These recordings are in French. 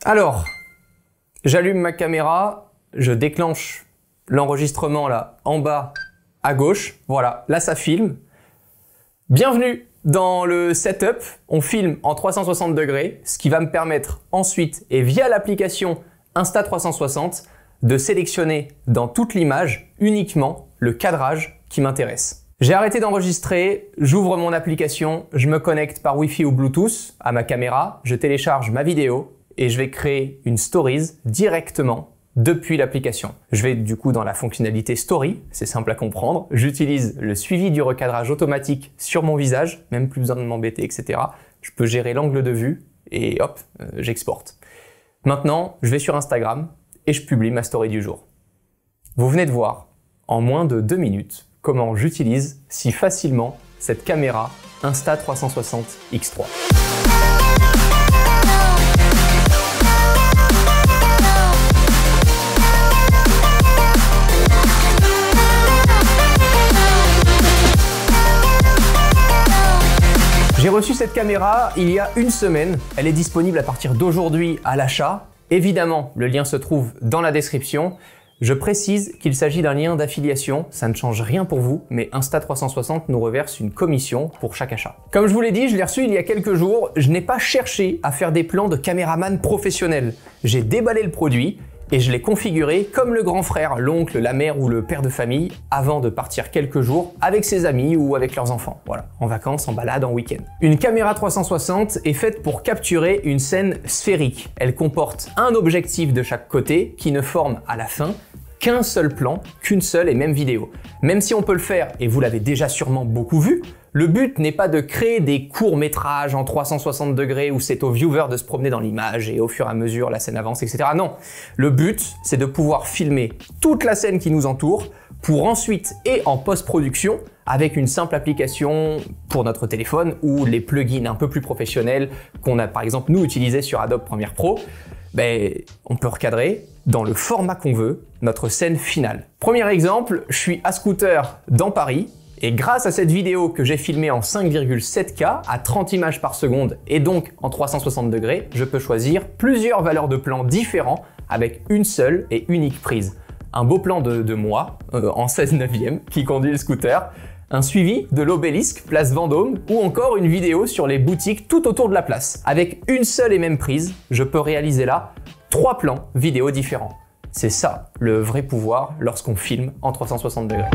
Alors, j'allume ma caméra, je déclenche l'enregistrement là en bas à gauche. Voilà, là ça filme. Bienvenue dans le setup. On filme en 360 degrés, ce qui va me permettre ensuite et via l'application Insta360 de sélectionner dans toute l'image uniquement le cadrage qui m'intéresse. J'ai arrêté d'enregistrer, j'ouvre mon application, je me connecte par Wi-Fi ou Bluetooth à ma caméra, je télécharge ma vidéo et je vais créer une stories directement depuis l'application. Je vais du coup dans la fonctionnalité Story, c'est simple à comprendre. J'utilise le suivi du recadrage automatique sur mon visage, même plus besoin de m'embêter, etc. Je peux gérer l'angle de vue et hop, j'exporte. Maintenant, je vais sur Instagram et je publie ma story du jour. Vous venez de voir, en moins de 2 minutes, comment j'utilise si facilement cette caméra Insta360 X3. J'ai reçu cette caméra il y a une semaine. Elle est disponible à partir d'aujourd'hui à l'achat. Évidemment, le lien se trouve dans la description. Je précise qu'il s'agit d'un lien d'affiliation. Ça ne change rien pour vous, mais Insta360 nous reverse une commission pour chaque achat. Comme je vous l'ai dit, je l'ai reçu il y a quelques jours. Je n'ai pas cherché à faire des plans de caméraman professionnel. J'ai déballé le produit et je l'ai configuré comme le grand frère, l'oncle, la mère ou le père de famille avant de partir quelques jours avec ses amis ou avec leurs enfants. Voilà, en vacances, en balade, en week-end. Une caméra 360 est faite pour capturer une scène sphérique. Elle comporte un objectif de chaque côté qui ne forme à la fin qu'un seul plan, qu'une seule et même vidéo. Même si on peut le faire, et vous l'avez déjà sûrement beaucoup vu, le but n'est pas de créer des courts-métrages en 360 degrés où c'est au viewer de se promener dans l'image et au fur et à mesure la scène avance, etc. Non, le but c'est de pouvoir filmer toute la scène qui nous entoure pour ensuite et en post-production avec une simple application pour notre téléphone ou les plugins un peu plus professionnels qu'on a par exemple nous utilisés sur Adobe Premiere Pro, on peut recadrer dans le format qu'on veut notre scène finale. Premier exemple, je suis à scooter dans Paris. Et grâce à cette vidéo que j'ai filmée en 5,7K à 30 images par seconde et donc en 360 degrés, je peux choisir plusieurs valeurs de plan différents avec une seule et unique prise. Un beau plan de moi en 16/9 qui conduit le scooter, un suivi de l'obélisque place Vendôme ou encore une vidéo sur les boutiques tout autour de la place. Avec une seule et même prise, je peux réaliser là 3 plans vidéo différents. C'est ça le vrai pouvoir lorsqu'on filme en 360 degrés.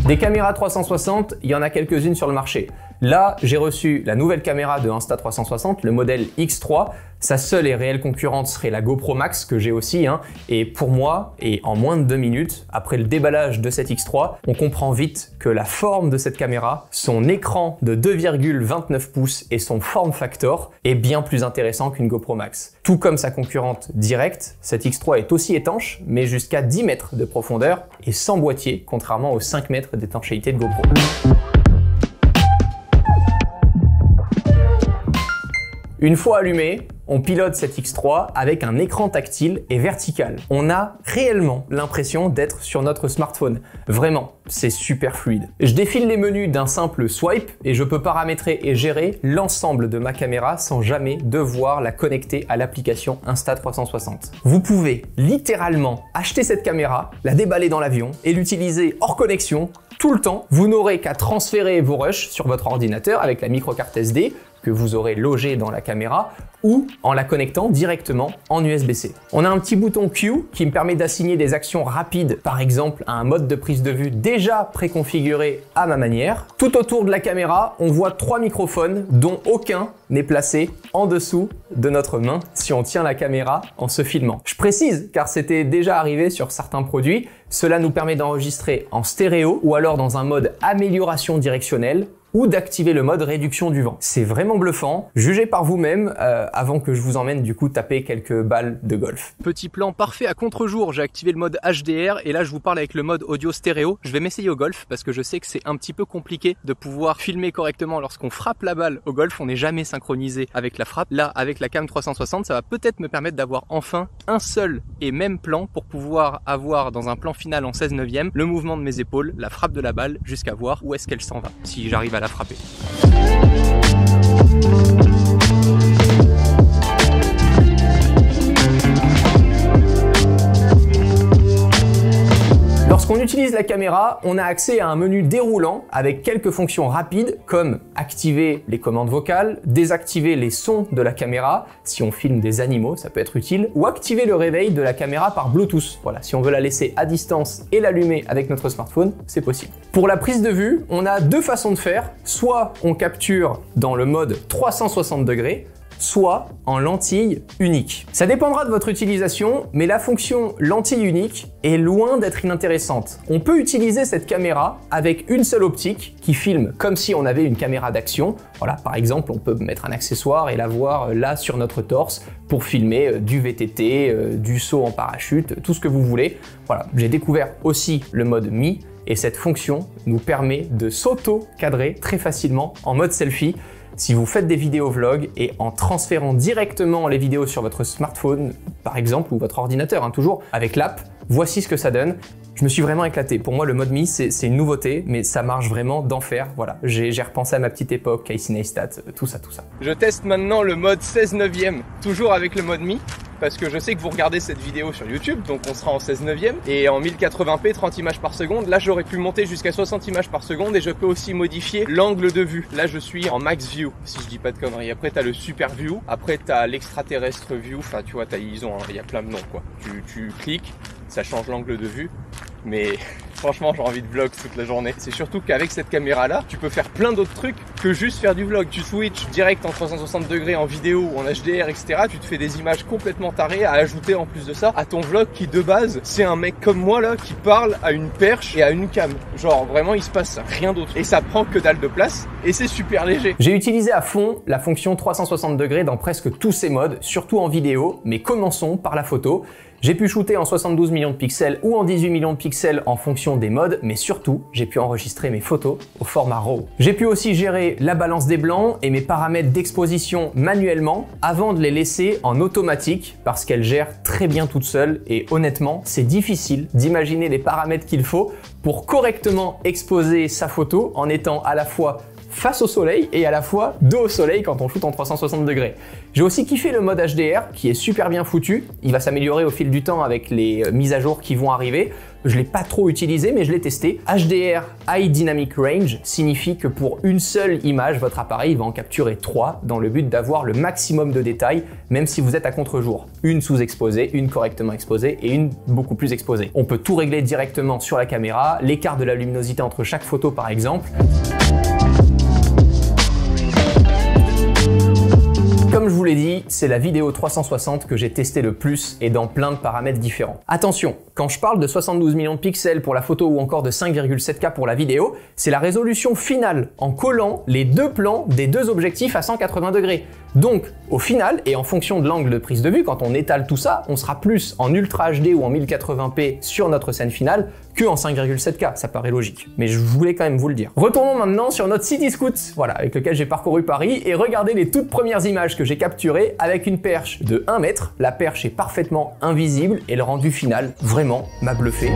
Des caméras 360, il y en a quelques-unes sur le marché. Là, j'ai reçu la nouvelle caméra de Insta360, le modèle X3. Sa seule et réelle concurrente serait la GoPro Max que j'ai aussi. Et pour moi, et en moins de 2 minutes, après le déballage de cette X3, on comprend vite que la forme de cette caméra, son écran de 2,29 pouces et son form factor est bien plus intéressant qu'une GoPro Max. Tout comme sa concurrente directe, cette X3 est aussi étanche, mais jusqu'à 10 mètres de profondeur et sans boîtier, contrairement aux 5 mètres d'étanchéité de GoPro. Une fois allumé, on pilote cette X3 avec un écran tactile et vertical. On a réellement l'impression d'être sur notre smartphone. Vraiment, c'est super fluide. Je défile les menus d'un simple swipe et je peux paramétrer et gérer l'ensemble de ma caméra sans jamais devoir la connecter à l'application Insta360. Vous pouvez littéralement acheter cette caméra, la déballer dans l'avion et l'utiliser hors connexion tout le temps. Vous n'aurez qu'à transférer vos rushs sur votre ordinateur avec la microcarte SD que vous aurez logée dans la caméra ou en la connectant directement en USB-C. On a un petit bouton Q qui me permet d'assigner des actions rapides, par exemple à un mode de prise de vue déjà préconfiguré à ma manière. Tout autour de la caméra, on voit 3 microphones dont aucun n'est placé en dessous de notre main si on tient la caméra en se filmant. Je précise car c'était déjà arrivé sur certains produits, cela nous permet d'enregistrer en stéréo ou alors dans un mode amélioration directionnelle ou d'activer le mode réduction du vent. C'est vraiment bluffant. Jugez par vous-même avant que je vous emmène du coup taper quelques balles de golf. Petit plan parfait à contre-jour, j'ai activé le mode HDR et là je vous parle avec le mode audio stéréo. Je vais m'essayer au golf parce que je sais que c'est un petit peu compliqué de pouvoir filmer correctement lorsqu'on frappe la balle au golf. On n'est jamais synchronisé avec la frappe. Là, avec la cam 360, ça va peut-être me permettre d'avoir enfin un seul et même plan pour pouvoir avoir dans un plan final en 16/9 le mouvement de mes épaules, la frappe de la balle jusqu'à voir où est-ce qu'elle s'en va, si j'arrive à la frapper. utilise la caméra, on a accès à un menu déroulant avec quelques fonctions rapides comme activer les commandes vocales, désactiver les sons de la caméra, si on filme des animaux, ça peut être utile, ou activer le réveil de la caméra par Bluetooth. Voilà, si on veut la laisser à distance et l'allumer avec notre smartphone, c'est possible. Pour la prise de vue, on a deux façons de faire. Soit on capture dans le mode 360 degrés, soit en lentille unique. Ça dépendra de votre utilisation, mais la fonction lentille unique est loin d'être inintéressante. On peut utiliser cette caméra avec une seule optique qui filme comme si on avait une caméra d'action. Voilà, par exemple, on peut mettre un accessoire et l'avoir là sur notre torse pour filmer du VTT, du saut en parachute, tout ce que vous voulez. Voilà, j'ai découvert aussi le mode Mi et cette fonction nous permet de s'auto-cadrer très facilement en mode selfie. Si vous faites des vidéos vlog et en transférant directement les vidéos sur votre smartphone, par exemple, ou votre ordinateur, toujours, avec l'app, voici ce que ça donne. Je me suis vraiment éclaté. Pour moi, le mode Mi, c'est une nouveauté, mais ça marche vraiment d'enfer. Voilà, j'ai repensé à ma petite époque, Casey Neistat, tout ça. Je teste maintenant le mode 16/9, toujours avec le mode Mi, parce que je sais que vous regardez cette vidéo sur YouTube, donc on sera en 16/9 et en 1080p, 30 images par seconde. Là, j'aurais pu monter jusqu'à 60 images par seconde et je peux aussi modifier l'angle de vue. Là, je suis en max view, si je dis pas de conneries. Après, t'as le super view, après t'as l'extraterrestre view. Enfin, tu vois, il y a plein de noms, quoi. Tu cliques, ça change l'angle de vue. Mais franchement, j'ai envie de vlog toute la journée. C'est surtout qu'avec cette caméra-là, tu peux faire plein d'autres trucs que juste faire du vlog. Tu switches direct en 360 degrés en vidéo ou en HDR, etc. Tu te fais des images complètement tarées à ajouter en plus de ça à ton vlog qui, de base, c'est un mec comme moi là qui parle à une perche et à une cam. Genre, vraiment, il se passe rien d'autre. Et ça prend que dalle de place et c'est super léger. J'ai utilisé à fond la fonction 360 degrés dans presque tous ces modes, surtout en vidéo, mais commençons par la photo. J'ai pu shooter en 72 millions de pixels ou en 18 millions de pixels en fonction des modes, mais surtout, j'ai pu enregistrer mes photos au format RAW. J'ai pu aussi gérer la balance des blancs et mes paramètres d'exposition manuellement avant de les laisser en automatique parce qu'elles gèrent très bien toutes seules et honnêtement, c'est difficile d'imaginer les paramètres qu'il faut pour correctement exposer sa photo en étant à la fois face au soleil et à la fois dos au soleil quand on shoot en 360 degrés. J'ai aussi kiffé le mode HDR qui est super bien foutu. Il va s'améliorer au fil du temps avec les mises à jour qui vont arriver. Je ne l'ai pas trop utilisé mais je l'ai testé. HDR High Dynamic Range signifie que pour une seule image, votre appareil va en capturer 3 dans le but d'avoir le maximum de détails même si vous êtes à contre-jour. Une sous-exposée, une correctement exposée et une beaucoup plus exposée. On peut tout régler directement sur la caméra, l'écart de la luminosité entre chaque photo par exemple. Comme je vous l'ai dit, c'est la vidéo 360 que j'ai testé le plus et dans plein de paramètres différents. Attention, quand je parle de 72 millions de pixels pour la photo ou encore de 5,7K pour la vidéo, c'est la résolution finale en collant les deux plans des deux objectifs à 180 degrés. Donc, au final, et en fonction de l'angle de prise de vue, quand on étale tout ça, on sera plus en Ultra HD ou en 1080p sur notre scène finale que en 5,7K, ça paraît logique. Mais je voulais quand même vous le dire. Retournons maintenant sur notre Cityscoot, voilà, avec lequel j'ai parcouru Paris, et regardez les toutes premières images que j'ai capturées avec une perche de 1 mètre. La perche est parfaitement invisible et le rendu final, vraiment, m'a bluffé.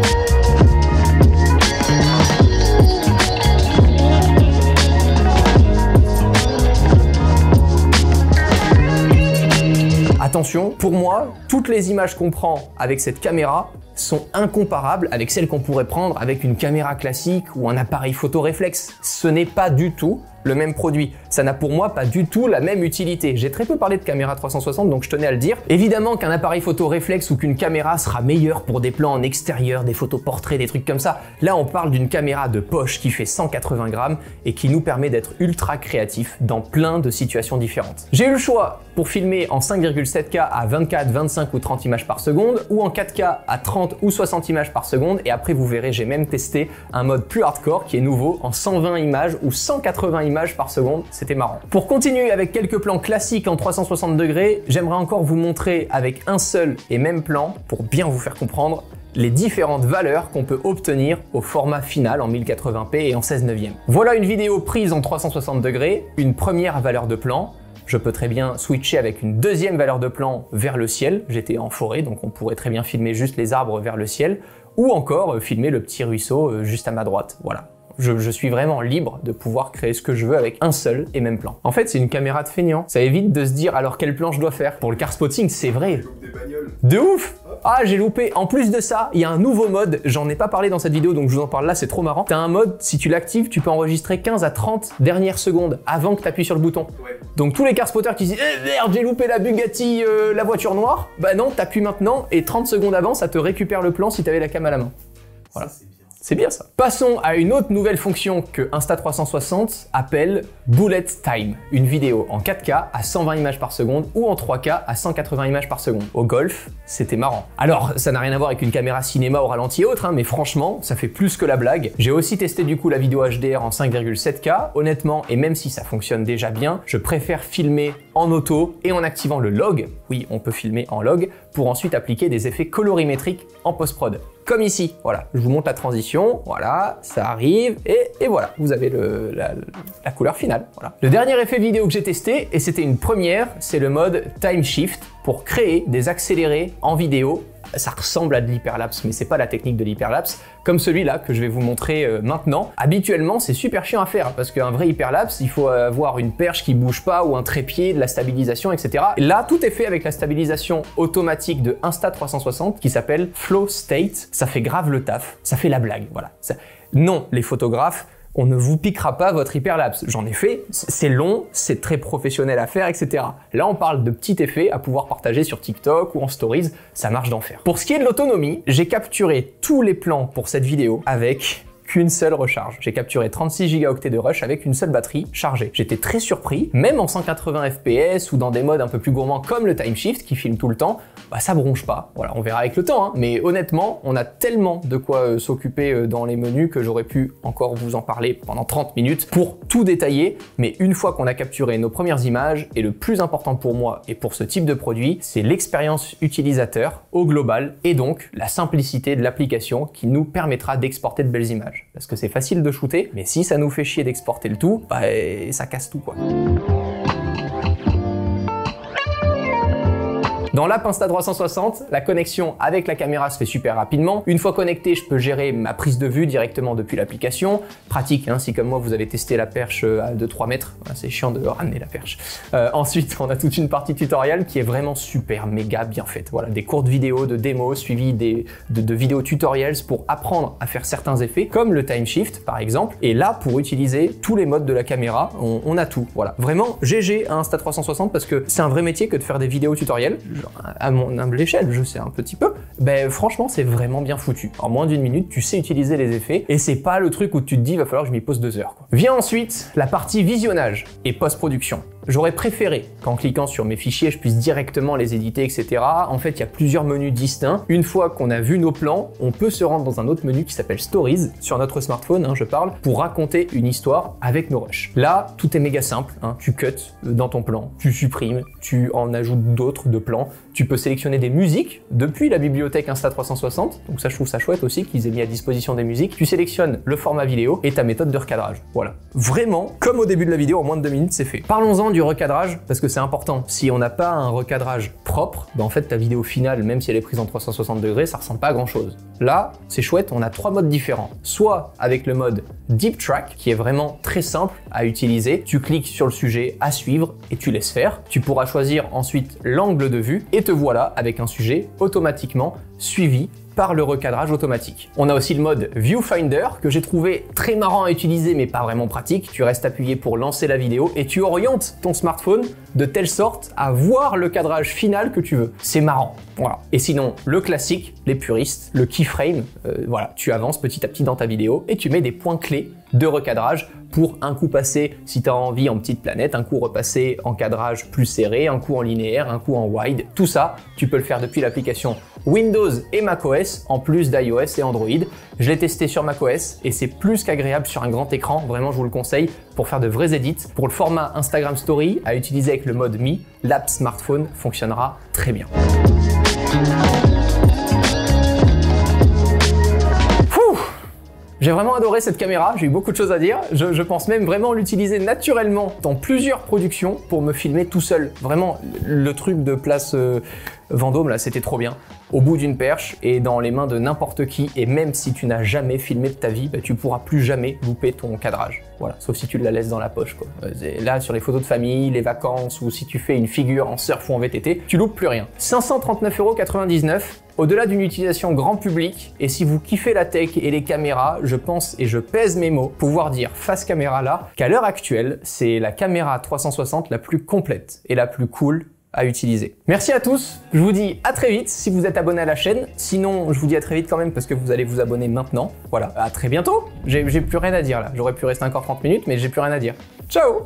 Attention, pour moi, toutes les images qu'on prend avec cette caméra sont incomparables avec celles qu'on pourrait prendre avec une caméra classique ou un appareil photo réflexe. Ce n'est pas du tout le même produit. Ça n'a pour moi pas du tout la même utilité. J'ai très peu parlé de caméra 360 donc je tenais à le dire. Évidemment qu'un appareil photo réflexe ou qu'une caméra sera meilleur pour des plans en extérieur, des photos portraits, des trucs comme ça. Là on parle d'une caméra de poche qui fait 180 grammes et qui nous permet d'être ultra créatif dans plein de situations différentes. J'ai eu le choix pour filmer en 5,7K à 24, 25 ou 30 images par seconde ou en 4K à 30 ou 60 images par seconde et après vous verrez j'ai même testé un mode plus hardcore qui est nouveau en 120 images ou 180 images par seconde, c'était marrant. Pour continuer avec quelques plans classiques en 360 degrés, j'aimerais encore vous montrer avec un seul et même plan, pour bien vous faire comprendre, les différentes valeurs qu'on peut obtenir au format final en 1080p et en 16:9. Voilà une vidéo prise en 360 degrés, une première valeur de plan. Je peux très bien switcher avec une deuxième valeur de plan vers le ciel. J'étais en forêt, donc on pourrait très bien filmer juste les arbres vers le ciel, ou encore filmer le petit ruisseau juste à ma droite. Voilà. Je suis vraiment libre de pouvoir créer ce que je veux avec un seul et même plan. En fait, c'est une caméra de feignant. Ça évite de se dire alors quel plan je dois faire. Pour le car spotting, c'est vrai. De ouf! Ah, j'ai loupé. En plus de ça, il y a un nouveau mode, j'en ai pas parlé dans cette vidéo, donc je vous en parle là, c'est trop marrant. T'as un mode, si tu l'actives, tu peux enregistrer 15 à 30 dernières secondes avant que tu appuies sur le bouton. Ouais. Donc tous les car spotters qui disent eh merde, j'ai loupé la Bugatti, la voiture noire, bah non, t'appuies maintenant et 30 secondes avant, ça te récupère le plan si t'avais la cam à la main. Voilà. C'est bien ça. Passons à une autre nouvelle fonction que Insta360 appelle Bullet Time. Une vidéo en 4K à 120 images par seconde ou en 3K à 180 images par seconde. Au golf, c'était marrant. Alors, ça n'a rien à voir avec une caméra cinéma au ralenti et autres, hein, mais franchement, ça fait plus que la blague. J'ai aussi testé du coup la vidéo HDR en 5,7K. Honnêtement, et même si ça fonctionne déjà bien, je préfère filmer en auto et en activant le log. Oui, on peut filmer en log pour ensuite appliquer des effets colorimétriques en post-prod. Comme ici, voilà, je vous montre la transition, voilà, ça arrive, et voilà, vous avez la couleur finale, voilà. Le dernier effet vidéo que j'ai testé, et c'était une première, c'est le mode Time Shift pour créer des accélérés en vidéo. Ça ressemble à de l'hyperlapse, mais c'est pas la technique de l'hyperlapse, comme celui-là que je vais vous montrer maintenant. Habituellement, c'est super chiant à faire, parce qu'un vrai hyperlapse, il faut avoir une perche qui bouge pas, ou un trépied, de la stabilisation, etc. Et là, tout est fait avec la stabilisation automatique de Insta360, qui s'appelle Flow State. Ça fait grave le taf, ça fait la blague, voilà. Non, les photographes, on ne vous piquera pas votre hyperlapse. J'en ai fait, c'est long, c'est très professionnel à faire, etc. Là, on parle de petits effets à pouvoir partager sur TikTok ou en stories, ça marche d'enfer. Pour ce qui est de l'autonomie, j'ai capturé tous les plans pour cette vidéo avec qu'une seule recharge. J'ai capturé 36 Go de rush avec une seule batterie chargée. J'étais très surpris, même en 180 fps ou dans des modes un peu plus gourmands comme le Time Shift qui filme tout le temps, bah ça bronche pas. Voilà, on verra avec le temps, hein. Mais honnêtement, on a tellement de quoi s'occuper dans les menus que j'aurais pu encore vous en parler pendant 30 minutes pour tout détailler. Mais une fois qu'on a capturé nos premières images, et le plus important pour moi et pour ce type de produit, c'est l'expérience utilisateur au global et donc la simplicité de l'application qui nous permettra d'exporter de belles images. Parce que c'est facile de shooter, mais si ça nous fait chier d'exporter le tout, bah ça casse tout quoi. Dans l'app Insta360, la connexion avec la caméra se fait super rapidement. Une fois connecté, je peux gérer ma prise de vue directement depuis l'application. Pratique, hein, si comme moi vous avez testé la perche à 2-3 mètres, c'est chiant de ramener la perche. Ensuite, on a toute une partie tutoriel qui est vraiment super méga bien faite. Voilà, des courtes vidéos de démos suivies de vidéos tutoriels pour apprendre à faire certains effets, comme le Time Shift par exemple. Et là, pour utiliser tous les modes de la caméra, on a tout. Voilà, vraiment GG à Insta360 parce que c'est un vrai métier que de faire des vidéos tutoriels. À mon humble échelle, je sais un petit peu, ben franchement c'est vraiment bien foutu. En moins d'une minute, tu sais utiliser les effets et c'est pas le truc où tu te dis va falloir que je m'y pose 2 heures, quoi. Vient ensuite la partie visionnage et post-production. J'aurais préféré qu'en cliquant sur mes fichiers, je puisse directement les éditer, etc. En fait, il y a plusieurs menus distincts. Une fois qu'on a vu nos plans, on peut se rendre dans un autre menu qui s'appelle Stories, sur notre smartphone, hein, je parle, pour raconter une histoire avec nos rushs. Là, tout est méga simple, hein. Tu cuts dans ton plan, tu supprimes, tu en ajoutes d'autres de plans, tu peux sélectionner des musiques depuis la bibliothèque Insta360, donc ça je trouve ça chouette aussi qu'ils aient mis à disposition des musiques. Tu sélectionnes le format vidéo et ta méthode de recadrage. Voilà. Vraiment, comme au début de la vidéo, en moins de 2 minutes, c'est fait. Parlons-en du recadrage, parce que c'est important. Si on n'a pas un recadrage propre, ben en fait ta vidéo finale, même si elle est prise en 360 degrés, ça ressemble pas à grand chose. Là, c'est chouette, on a 3 modes différents. Soit avec le mode Deep Track, qui est vraiment très simple à utiliser. Tu cliques sur le sujet à suivre et tu laisses faire. Tu pourras choisir ensuite l'angle de vue et te voilà avec un sujet automatiquement suivi par le recadrage automatique. On a aussi le mode Viewfinder que j'ai trouvé très marrant à utiliser mais pas vraiment pratique. Tu restes appuyé pour lancer la vidéo et tu orientes ton smartphone de telle sorte à voir le cadrage final que tu veux. C'est marrant. Voilà. Et sinon, le classique, les puristes, le keyframe, voilà, tu avances petit à petit dans ta vidéo et tu mets des points clés de recadrage pour un coup passer, si tu as envie, en petite planète, un coup repasser en cadrage plus serré, un coup en linéaire, un coup en wide. Tout ça, tu peux le faire depuis l'application Windows et macOS, en plus d'iOS et Android. Je l'ai testé sur macOS et c'est plus qu'agréable sur un grand écran. Vraiment, je vous le conseille pour faire de vrais edits. Pour le format Instagram Story, à utiliser avec le mode Mi, l'app smartphone fonctionnera très bien. J'ai vraiment adoré cette caméra, j'ai eu beaucoup de choses à dire. Je pense même vraiment l'utiliser naturellement dans plusieurs productions pour me filmer tout seul. Vraiment, le truc de place Vendôme, là, c'était trop bien. Au bout d'une perche et dans les mains de n'importe qui, et même si tu n'as jamais filmé de ta vie, bah, tu pourras plus jamais louper ton cadrage. Voilà, sauf si tu la laisses dans la poche, quoi. Là, sur les photos de famille, les vacances, ou si tu fais une figure en surf ou en VTT, tu loupes plus rien. 539,99 €. Au-delà d'une utilisation grand public, et si vous kiffez la tech et les caméras, je pense et je pèse mes mots pouvoir dire face caméra là qu'à l'heure actuelle, c'est la caméra 360 la plus complète et la plus cool à utiliser. Merci à tous, je vous dis à très vite si vous êtes abonné à la chaîne, sinon je vous dis à très vite quand même parce que vous allez vous abonner maintenant. Voilà, à très bientôt, j'ai plus rien à dire là, j'aurais pu rester encore 30 minutes mais j'ai plus rien à dire. Ciao!